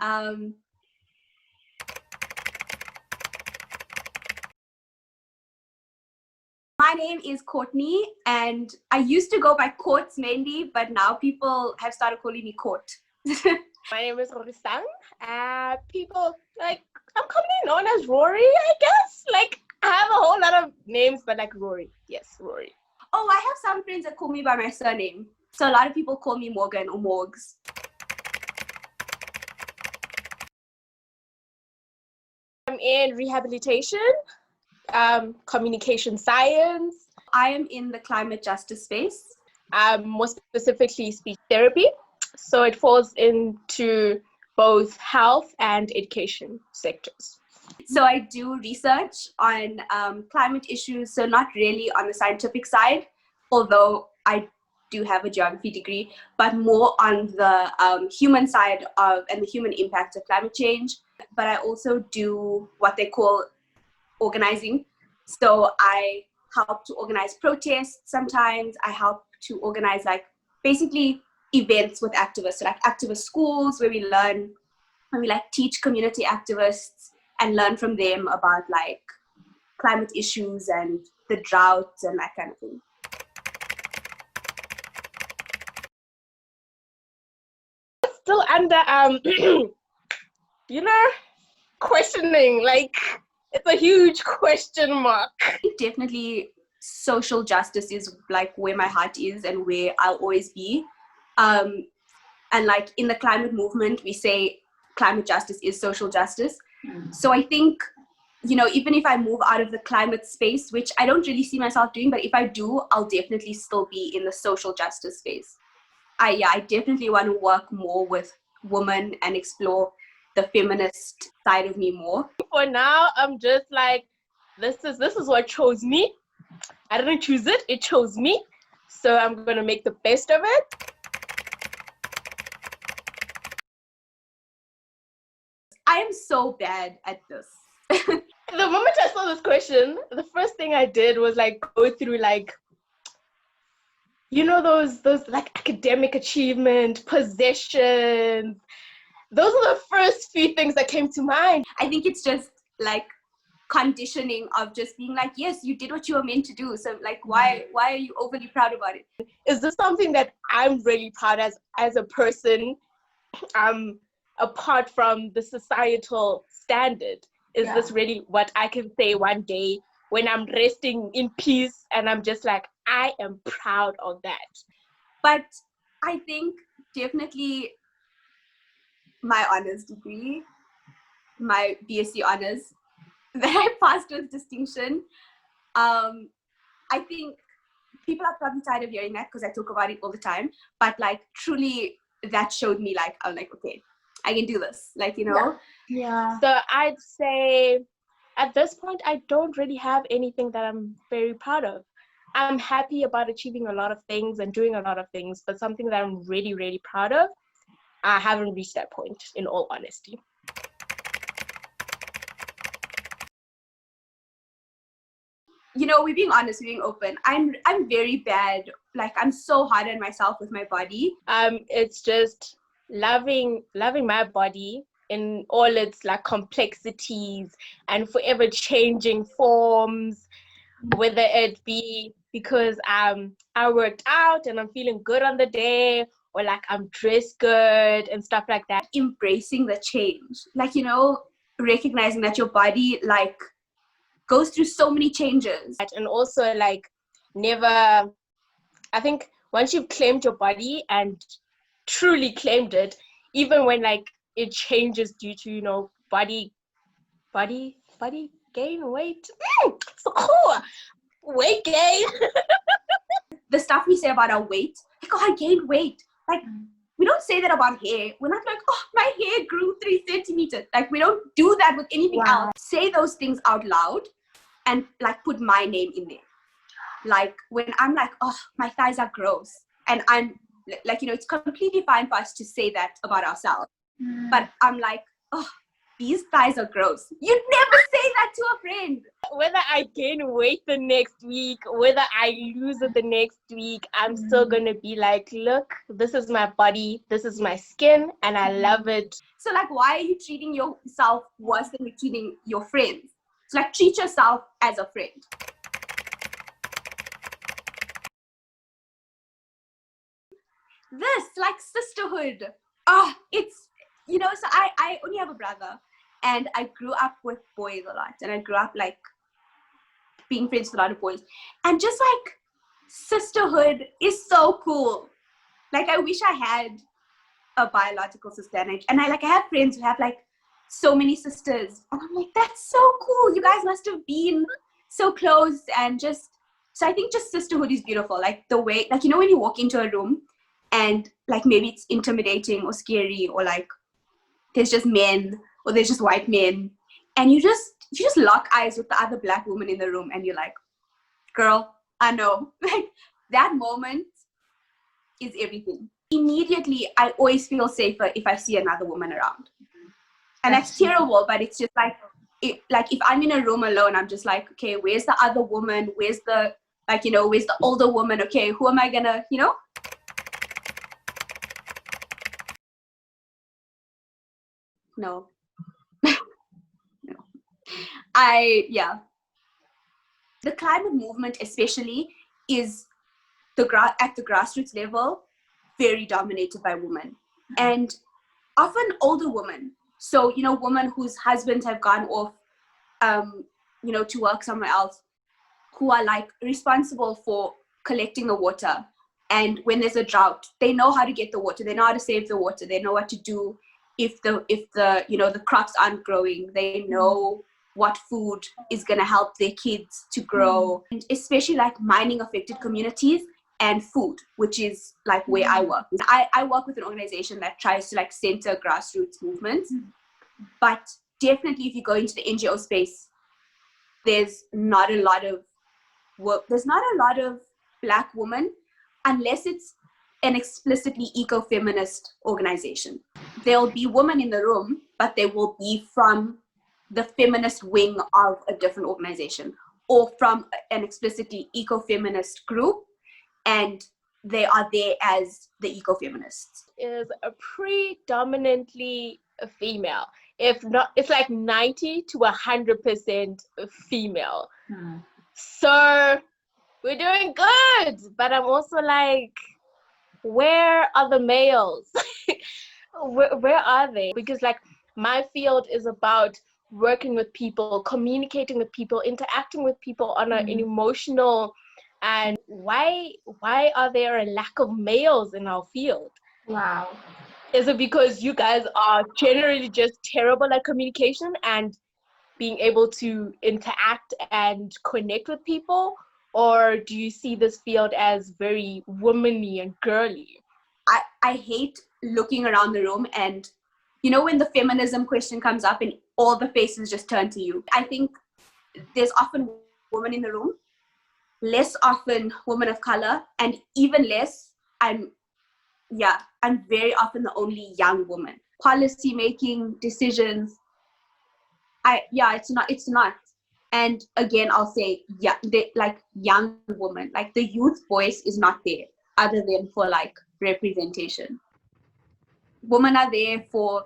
Um, my name is Courtney, and I used to go by Courts mainly, but now people have started calling me Court. My name is Rorisang. People, like, I'm commonly known as Rory, I guess. Like, I have a whole lot of names, but like Rory. Yes, Rory. Oh, I have some friends that call me by my surname. So a lot of people call me Morgan or Morgs. I'm in rehabilitation, communication science. I am in the climate justice space. More specifically speech therapy. So it falls into both health and education sectors. So I do research on climate issues, so not really on the scientific side, although I do have a geography degree, but more on the human side of and the human impact of climate change. But I also do what they call organizing. So I help to organize protests sometimes. I help to organize like basically events with activists, so like activist schools where we teach community activists and learn from them about like climate issues and the droughts and that kind of thing. Still under questioning, like it's a huge question mark. Definitely social justice is like where my heart is and where I'll always be. And like in the climate movement, we say climate justice is social justice. So I think, even if I move out of the climate space, which I don't really see myself doing, but if I do, I'll definitely still be in the social justice space. I definitely want to work more with women and explore the feminist side of me more. For now, I'm just like, this is what chose me. I didn't choose it, it chose me. So I'm gonna make the best of it. I am so bad at this. The moment I saw this question, the first thing I did was like go through like, those like academic achievement, possessions. Those are the first few things that came to mind. I think it's just like conditioning of just being like, yes, you did what you were meant to do. So like, why are you overly proud about it? Is this something that I'm really proud as a person, apart from the societal standard? Is this really what I can say one day when I'm resting in peace and I'm just like, I am proud of that? But I think definitely my honors degree, my BSc honors that I passed with distinction. I think people are probably tired of hearing that because I talk about it all the time. But like truly that showed me like, I'm like, okay, I can do this. Like, Yeah. So I'd say at this point, I don't really have anything that I'm very proud of. I'm happy about achieving a lot of things and doing a lot of things, but something that I'm really, really proud of, I haven't reached that point, in all honesty. We're being honest, we're being open. I'm very bad. Like, I'm so hard on myself with my body. It's just loving my body in all its like complexities and forever changing forms, whether it be because I worked out and I'm feeling good on the day, or like I'm dressed good and stuff like that. Embracing the change, like, recognizing that your body like goes through so many changes. And also like I think once you've claimed your body and truly claimed it, even when like it changes due to body gain, weight, so cool, weight gain. The stuff we say about our weight, like, oh, I gained weight, like we don't say that about hair. We're not like, oh, my hair grew 3 centimeters. Like, we don't do that with anything else. Say those things out loud and like put my name in there. Like when I'm like, oh, my thighs are gross, and I'm like, it's completely fine for us to say that about ourselves. But I'm like, oh, these thighs are gross. You'd never say that to a friend. Whether I gain weight the next week, whether I lose it the next week, I'm still going to be like, look, this is my body, this is my skin, and I love it. So like, why are you treating yourself worse than you're treating your friends? So like, treat yourself as a friend. This, like, sisterhood. It's, you know, so I only have a brother, and I grew up with boys a lot, and I grew up like being friends with a lot of boys, and just like sisterhood is so cool. Like, I wish I had a biological sister, and I have friends who have like so many sisters, and I'm like, that's so cool. You guys must have been so close, and just, so I think just sisterhood is beautiful. Like the way, like, you know, when you walk into a room and like maybe it's intimidating or scary, or like there's just men, or there's just white men, and you just lock eyes with the other black woman in the room, and you're like, girl, I know. Like, that moment is everything. Immediately, I always feel safer if I see another woman around. And that's terrible, but it's just like, if I'm in a room alone, I'm just like, okay, where's the other woman? Where's the, like, you know, where's the older woman? Okay, who am I gonna, you know? No. No. The climate movement especially is at the grassroots level, very dominated by women, and often older women. So, you know, women whose husbands have gone off, you know, to work somewhere else, who are like responsible for collecting the water. And when there's a drought, they know how to get the water. They know how to save the water. They know what to do if the you know, the crops aren't growing. They know what food is going to help their kids to grow. And especially like mining affected communities and food, which is like where I work. I work with an organization that tries to like center grassroots movements. But definitely if you go into the NGO space, there's not a lot of work. There's not a lot of black women, unless it's an explicitly eco-feminist organization. There'll be women in the room, but they will be from the feminist wing of a different organization, or from an explicitly eco-feminist group, and they are there as the eco-feminists. Is a predominantly a female. If not, it's like 90 to 100% female. So we're doing good, but I'm also like, where are the males? where are they? Because like my field is about working with people, communicating with people, interacting with people on an emotional, and why are there a lack of males in our field? Wow. Is it because you guys are generally just terrible at communication and being able to interact and connect with people? Or do you see this field as very womanly and girly? I hate looking around the room, and you know, when the feminism question comes up and all the faces just turn to you. I think there's often women in the room, less often women of color, and even less, I'm very often the only young woman. Policy making decisions, it's not. And again, I'll say, like young women, like the youth voice is not there, other than for like representation. Women are there for,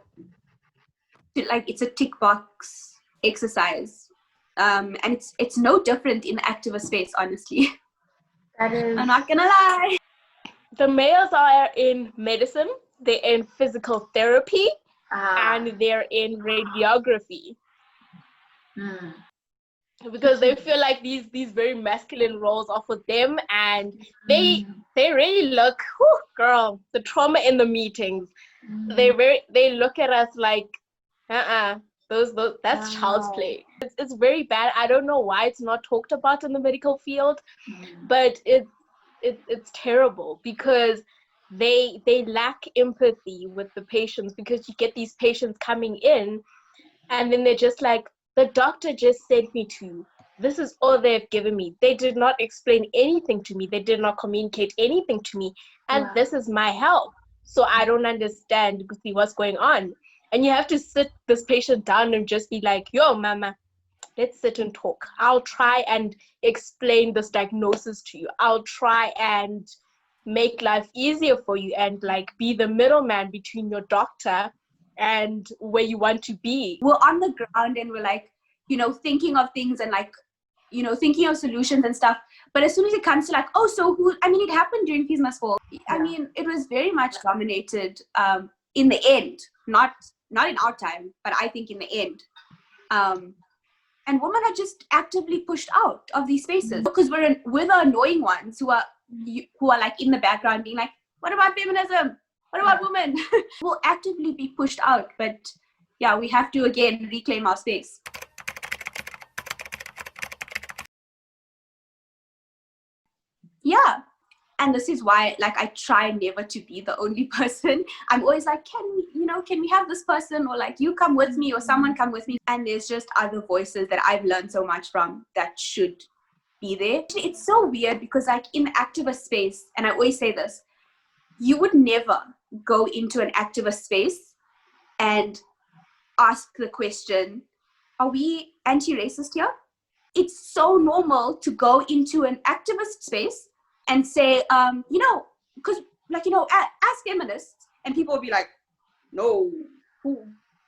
like, it's a tick box exercise. And it's no different in the activist space, honestly. That is... I'm not gonna lie. The males are in medicine, they're in physical therapy, and they're in radiography. Because they feel like these very masculine roles are for them, and they really look, girl, the trauma in the meetings. They look at us like, that's child's play. It's very bad. I don't know why it's not talked about in the medical field, but it's terrible, because they lack empathy with the patients, because you get these patients coming in and then they're just like, the doctor just sent me to you. This is all they've given me. They did not explain anything to me. They did not communicate anything to me. And this is my health. So I don't understand what's going on. And you have to sit this patient down and just be like, yo, mama, let's sit and talk. I'll try and explain this diagnosis to you. I'll try and make life easier for you and like be the middleman between your doctor and where you want to be. We're on the ground and we're like, you know, thinking of things and like, you know, thinking of solutions and stuff. But as soon as it comes to like, oh, so who, I mean, it happened during Pisma's fall. I mean, it was very much dominated in the end, not in our time, but I think in the end. And women are just actively pushed out of these spaces because we're the annoying ones who are like in the background being like, what about feminism? What about women? We'll actively be pushed out, but yeah, we have to again reclaim our space. Yeah. And this is why, like, I try never to be the only person. I'm always like, can we have this person, or like, you come with me, or someone come with me. And there's just other voices that I've learned so much from that should be there. It's so weird because like in the activist space, and I always say this, you would never go into an activist space and ask the question, are we anti-racist here? It's so normal to go into an activist space and say, because like, as feminists, and people will be like, no,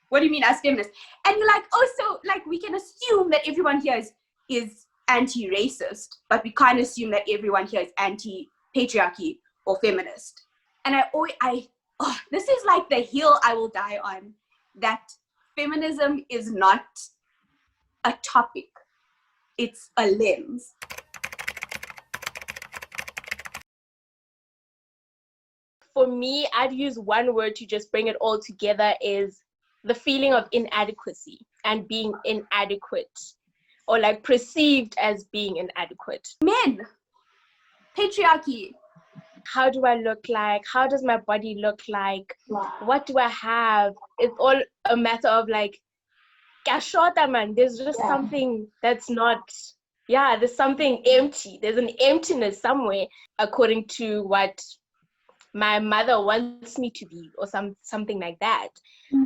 what do you mean as feminists? And you're like, oh, so like we can assume that everyone here is anti-racist, but we can't assume that everyone here is anti-patriarchy or feminist. And this is like the hill I will die on, that feminism is not a topic, it's a lens. For me, I'd use one word to just bring it all together, is the feeling of inadequacy and being inadequate, or like perceived as being inadequate. Men, patriarchy. How do I look like? How does my body look like? What do I have? It's all a matter of like, Kashota man, there's just something that's not, there's something empty. There's an emptiness somewhere, according to what my mother wants me to be, or something like that.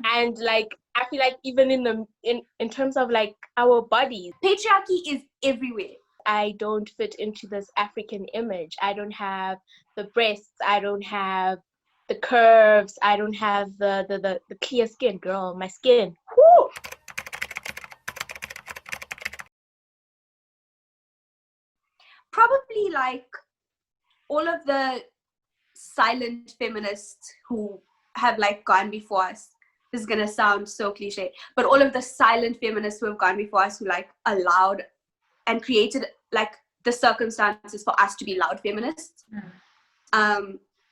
And like, I feel like even in terms of like our bodies, patriarchy is everywhere. I don't fit into this African image. I don't have the breasts, I don't have the curves, I don't have the clear skin, girl, my skin. Woo! Probably like all of the silent feminists who have like gone before us. This is gonna sound so cliche, but all of the silent feminists who have gone before us, who like allowed and created like the circumstances for us to be loud feminists.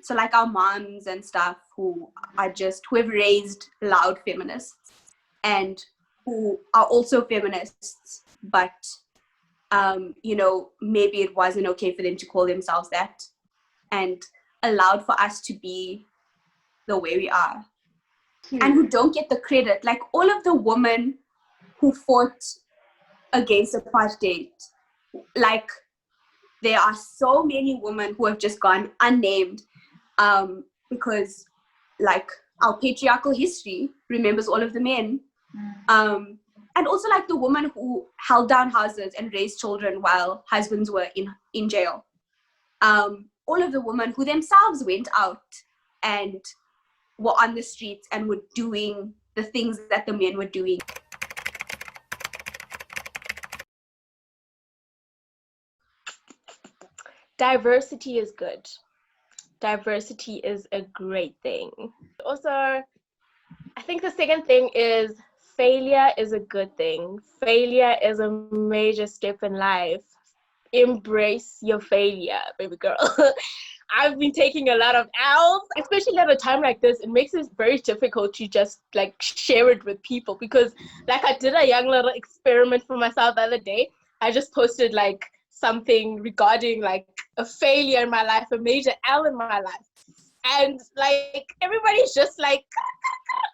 So like our moms and stuff who have raised loud feminists and who are also feminists, but maybe it wasn't okay for them to call themselves that, and allowed for us to be the way we are. And who don't get the credit, like all of the women who fought against apartheid, like there are so many women who have just gone unnamed, because like our patriarchal history remembers all of the men, and also like the women who held down houses and raised children while husbands were in jail, all of the women who themselves went out and were on the streets and were doing the things that the men were doing. Diversity is good. Diversity is a great thing. Also, I think the second thing is failure is a good thing. Failure is a major step in life. Embrace your failure, baby girl. I've been taking a lot of L's, especially at a time like this. It makes it very difficult to just like share it with people, because like I did a young little experiment for myself the other day. I just posted like something regarding like a failure in my life, a major L in my life. And like everybody's just like,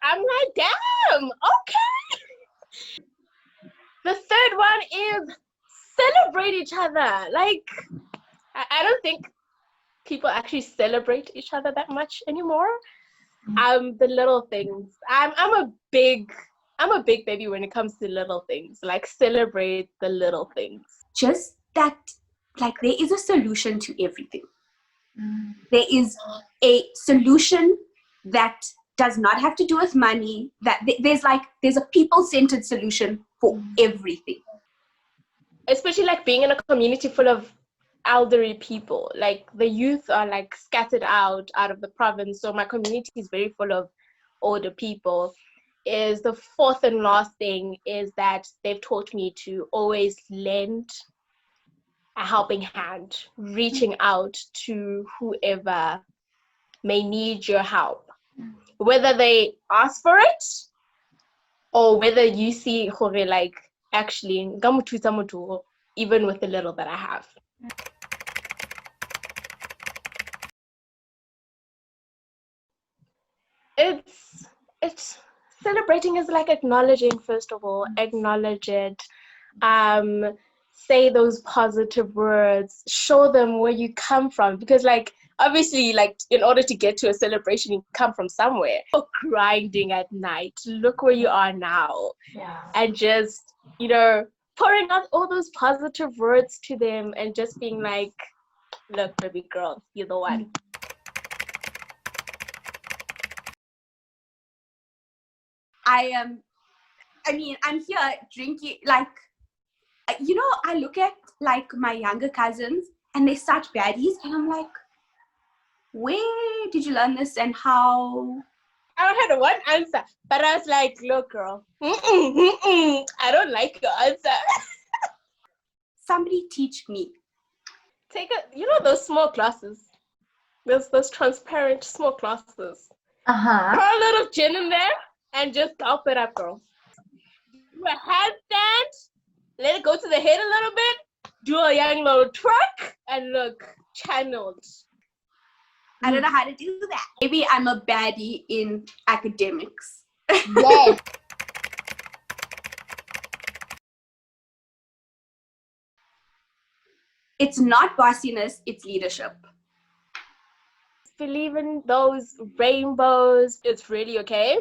I'm like, damn, okay. The third one is celebrate each other. Like, I don't think people actually celebrate each other that much anymore. The little things. I'm a big baby when it comes to little things. Like, celebrate the little things. Just that, like, there is a solution to everything. There is a solution that does not have to do with money. That there's a people-centered solution for everything. Especially like being in a community full of elderly people. Like, the youth are like scattered out of the province, so my community is very full of older people. Is the fourth and last thing is that they've taught me to always lend a helping hand, reaching out to whoever may need your help, whether they ask for it or whether you see like, actually even with the little that I have. It's celebrating is like acknowledging. First of all, acknowledge it. Say those positive words, show them where you come from, because like, obviously, like, in order to get to a celebration, you come from somewhere. Grinding at night, look where you are now. And just, pouring out all those positive words to them and just being like, look, baby girl, you're the one. I'm here drinking, like, I look at like my younger cousins and they're such baddies, and I'm like, where did you learn this and how? I don't have one answer, but I was like, look, girl, I don't like your answer. Somebody teach me. Take those small glasses. There's those transparent small glasses. Pour a little gin in there and just gulp it up, girl. Do a handstand, let it go to the head a little bit, do a young little twerk, and look, channeled. I don't know how to do that. Maybe I'm a baddie in academics. Yes. It's not bossiness, it's leadership. Believe in those rainbows. It's really okay.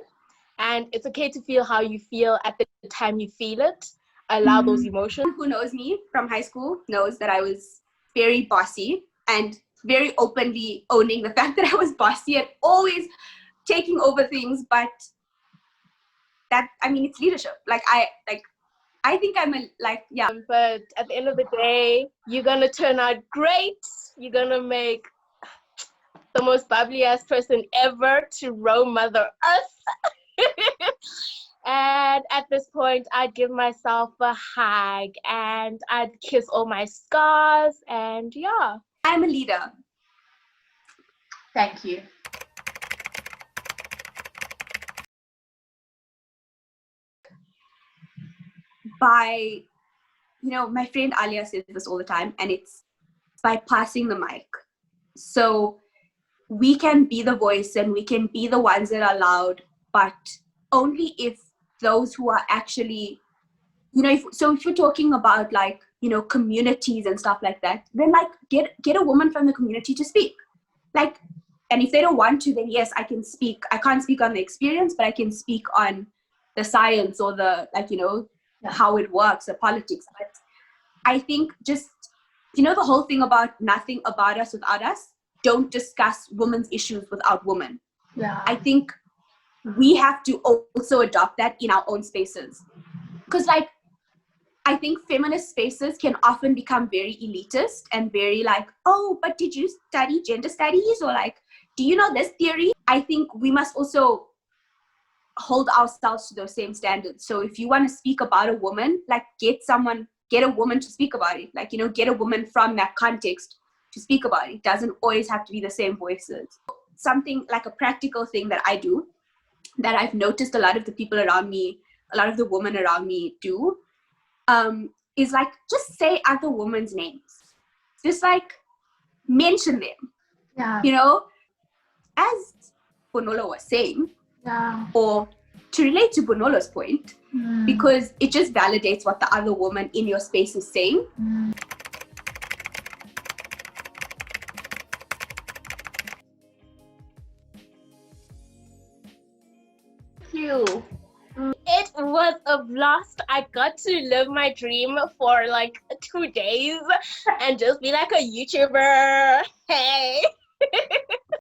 And it's okay to feel how you feel at the time you feel it. Allow those emotions. Who knows me from high school knows that I was very bossy and very openly owning the fact that I was bossy and always taking over things. But it's leadership. I think I'm yeah. But at the end of the day, you're gonna turn out great. You're gonna make the most bubbly-ass person ever to roam Mother Earth. And at this point, I'd give myself a hug and I'd kiss all my scars, and yeah. I'm a leader. Thank you. By, my friend Alia says this all the time, and it's by passing the mic. So we can be the voice and we can be the ones that are loud, but only if those who are actually, if you're talking about like, communities and stuff like that, then like get a woman from the community to speak. Like, and if they don't want to, then yes, I can speak. I can't speak on the experience, but I can speak on the science or the, how it works, the politics. But I think just, the whole thing about nothing about us without us, don't discuss women's issues without women. Yeah. I think we have to also adopt that in our own spaces. Because I think feminist spaces can often become very elitist and very like, oh, but did you study gender studies? Or like, do you know this theory? I think we must also hold ourselves to those same standards. So if you want to speak about a woman, like get a woman to speak about it. Like, get a woman from that context to speak about it. It doesn't always have to be the same voices. Something like a practical thing that I do, that I've noticed a lot of the people around me, a lot of the women around me do, is like, just say other women's names. Just like mention them. Yeah. As Bonolo was saying, Yeah. or to relate to Bonolo's point, because it just validates what the other woman in your space is saying. you? It was a blast. I got to live my dream for like 2 days and just be like a YouTuber. Hey.